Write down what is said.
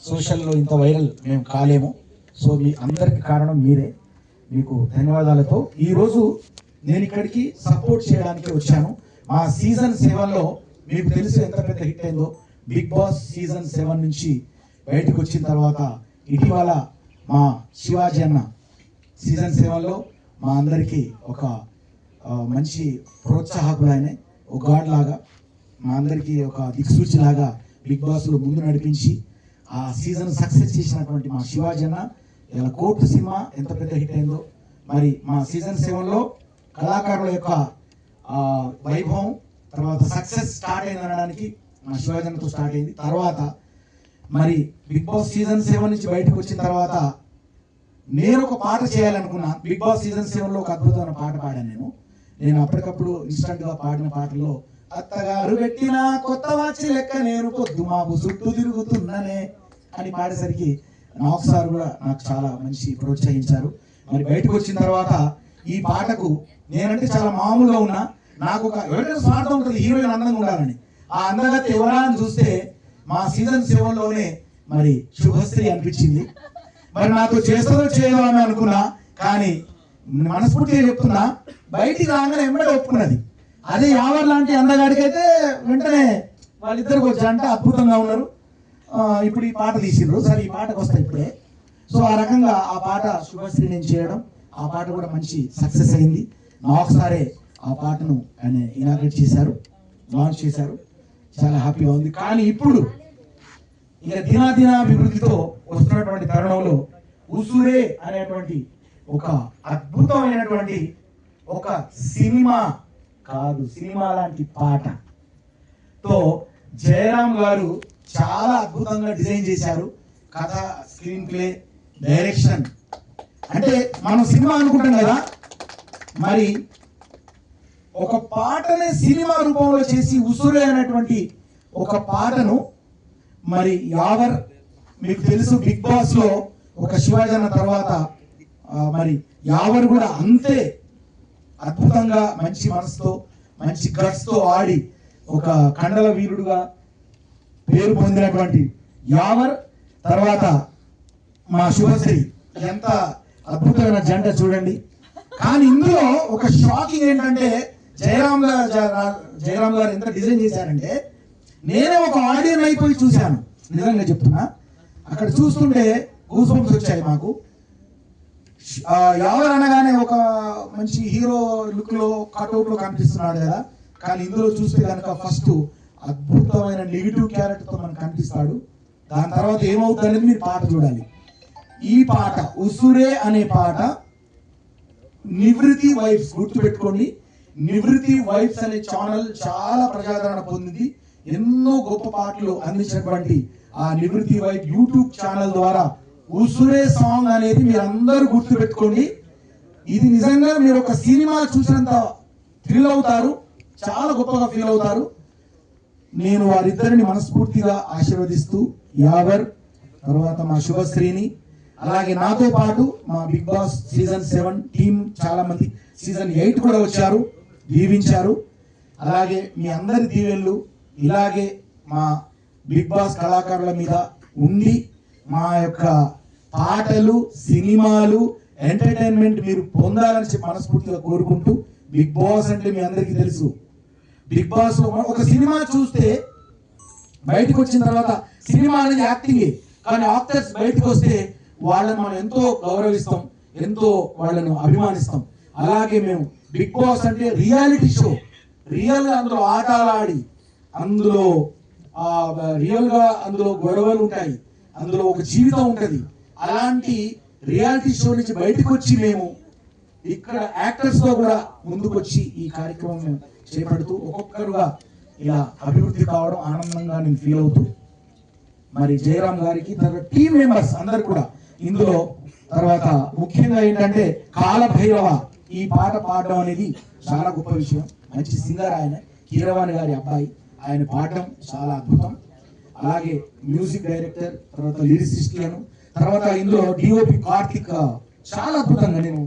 సోషల్లో ఇంత వైరల్ మేము కాలేము. సో మీ అందరికి కారణం మీరే. మీకు ధన్యవాదాలతో ఈరోజు నేను ఇక్కడికి సపోర్ట్ చేయడానికి వచ్చాను. మా సీజన్ 7లో మీకు తెలుసు ఎంత పెద్ద హిట్ అయిందో. బిగ్ బాస్ సీజన్ 7 నుంచి బయటకు వచ్చిన తర్వాత ఇటీవల మా శివాజీ అన్న సీజన్ 7లో మా అందరికీ ఒక మంచి ప్రోత్సాహకులు, ఆయన ఒక గాడ్ లాగా మా అందరికీ ఒక దిక్సూచి లాగా బిగ్ బాస్లో ముందు నడిపించి ఆ సీజన్ సక్సెస్ చేసినటువంటి మా శివాజీ అన్న ఇలా కోర్టు సినిమా ఎంత పెద్ద హిట్ అయిందో. మరి మా సీజన్ 7లో కళాకారుల యొక్క వైభవం తర్వాత సక్సెస్ స్టార్ట్ అయింది అనడానికి మా శివాజీ అన్నతో స్టార్ట్ అయింది. తర్వాత మరి బిగ్ బాస్ సీజన్ 7 నుంచి బయటకు వచ్చిన తర్వాత నేను ఒక పాట చేయాలనుకున్నా. బిగ్ బాస్ సీజన్ 7లో ఒక అద్భుతమైన పాట పాడాను. నేను అప్పటికప్పుడు ఇన్స్టంట్గా పాడిన పాటల్లో అత్తగారు పెట్టిన కొత్త వాచి లెక్క నేను పొద్దు మాపు చుట్టూ తిరుగుతున్నానే అని పాడేసరికి నాగ్ సార్ కూడా నాకు చాలా మంచి ప్రోత్సహించారు. మరి బయటకు వచ్చిన తర్వాత ఈ పాటకు నేనంటే చాలా మామూలుగా ఉన్నా, నాకు ఒక ఎవరైనా స్వార్థం ఉంటుంది హీరోయిన్ అందంగా ఉండాలని. ఆ అందగత ఎవరా అని చూస్తే మా సీజన్ 7లోనే మరి శుభశ్రీ అనిపించింది. మరి నాతో చేస్తుందో చేయదో అని అనుకున్నా, కానీ మనస్ఫూర్తిగా చెప్తున్నా బయటికి రాగానే వెంబడే ఒప్పుకున్నది. అదే యావర్ లాంటి అందగాడికైతే వెంటనే వాళ్ళిద్దరికి వచ్చి అంటే అద్భుతంగా ఉన్నారు. ఇప్పుడు ఈ పాట తీసిండ్రు, సరే ఈ పాటకు వస్తాయి ఇప్పుడే. సో ఆ రకంగా ఆ పాట శుభశ్రీ నేను చేయడం, ఆ పాట కూడా మంచి సక్సెస్ అయింది. నాగ్ సారే ఆ పాటను ఆయన ఇనాగ్రేట్ చేశారు, లాంచ్ చేశారు. చాలా హ్యాపీగా ఉంది. కానీ ఇప్పుడు ఇక దినాభివృద్ధితో వస్తున్నటువంటి తరుణంలో ఉసురే అనేటువంటి ఒక అద్భుతమైనటువంటి ఒక సినిమా కాదు, సినిమా లాంటి పాటతో జయరామ్ గారు చాలా అద్భుతంగా డిజైన్ చేశారు. కథ, స్క్రీన్ ప్లే, డైరెక్షన్. అంటే మనం సినిమా అనుకుంటాం కదా, మరి ఒక పాటనే సినిమా రూపంలో చేసి ఉసురే అనేటువంటి ఒక పాటను మరి యావర్ మీకు తెలుసు బిగ్ బాస్ లో ఒక శివాజీ అన్న తర్వాత మరి యావర్ కూడా అంతే అద్భుతంగా మంచి మనసుతో మంచి గట్స్ తో ఆడి ఒక కండల వీరుడుగా పేరు పొందినటువంటి యావర్ తర్వాత మా శుభశ్రీ ఎంత అద్భుతమైన జంట చూడండి. కానీ ఇందులో ఒక షాకింగ్ ఏంటంటే జయరామ్ గారు ఎంత డిజైన్ చేశారంటే నేనే ఒక ఆడియన్ అయిపోయి చూశాను. నిజంగా చెప్తున్నా, అక్కడ చూస్తుంటే గూస్ బంప్స్ వచ్చాయి మాకు. ఎవరు అనగానే ఒక మంచి హీరో లుక్ లో కట్అవుట్ లో కనిపిస్తున్నాడు కదా, కానీ ఇందులో చూస్తే కనుక ఫస్ట్ అద్భుతమైన నెగిటివ్ క్యారెక్టర్ తో మనకు కనిపిస్తాడు. దాని తర్వాత ఏమవుతుంది అనేది మీరు పాట చూడాలి. ఈ పాట ఉసురే అనే పాట నివృత్తి వైబ్స్, గుర్తుపెట్టుకోండి. నివృత్తి వైబ్స్ అనే ఛానల్ చాలా ప్రజాదరణ పొందింది. ఎన్నో గొప్ప పాటలు అందించినటువంటి ఆ నివృత్తి వైబ్ యూట్యూబ్ ఛానల్ ద్వారా ఉసురే సాంగ్ అనేది మీరు అందరూ గుర్తు పెట్టుకోండి. ఇది నిజంగా మీరు ఒక సినిమా చూసినంత ఫీల్ అవుతారు, చాలా గొప్పగా ఫీల్ అవుతారు. నేను వారిద్దరిని మనస్ఫూర్తిగా ఆశీర్వదిస్తూ యావర్ తర్వాత మా శుభశ్రీని అలాగే నాతో పాటు మా బిగ్ బాస్ సీజన్ 7 టీం చాలా మంది సీజన్ 8 కూడా వచ్చారు, దీవించారు. అలాగే మీ అందరి దీవెళ్ళు ఇలాగే మా బిగ్ బాస్ కళాకారుల మీద ఉండి మా యొక్క పాటలు, సినిమాలు, ఎంటర్టైన్మెంట్ మీరు పొందాలని చెప్పి మనస్ఫూర్తిగా కోరుకుంటూ, బిగ్ బాస్ అంటే మీ అందరికీ తెలుసు. బిగ్ బాస్ లో ఒక సినిమా చూస్తే బయటకు వచ్చిన తర్వాత సినిమా అనేది యాక్టింగే, కానీ యాక్టర్స్ బయటకు వస్తే వాళ్ళని మనం ఎంతో గౌరవిస్తాం, ఎంతో వాళ్ళను అభిమానిస్తాం. అలాగే మేము బిగ్ బాస్ అంటే రియాలిటీ షో, రియల్ గా అందులో ఆటలాడి అందులో రియల్ గా అందులో గొడవలు ఉంటాయి, అందులో ఒక జీవితం ఉంటది. అలాంటి రియాలిటీ షో నుంచి బయటకు వచ్చి మేము ఇక్కడ యాక్టర్స్ తో కూడా ముందుకు వచ్చి ఈ కార్యక్రమం చేపడుతూ ఒక్కొక్కరుగా ఇలా అభివృద్ధి కావడం ఆనందంగా నేను ఫీల్ అవుతూ, మరి జయరామ్ గారికి తర్వాత టీం మెంబర్స్ అందరు కూడా ఇందులో తర్వాత ముఖ్యంగా ఏంటంటే కాలభైరవ ఈ పాట పాడడం అనేది చాలా గొప్ప విషయం. మంచి సింగర్ ఆయన, కీరవాణి గారి అబ్బాయి, ఆయన పాడడం చాలా అద్భుతం. అలాగే మ్యూజిక్ డైరెక్టర్ తర్వాత లిరిసిస్ట్లను తర్వాత ఇందులో డిఓపి కార్తిక్ చాలా అద్భుతంగా నేను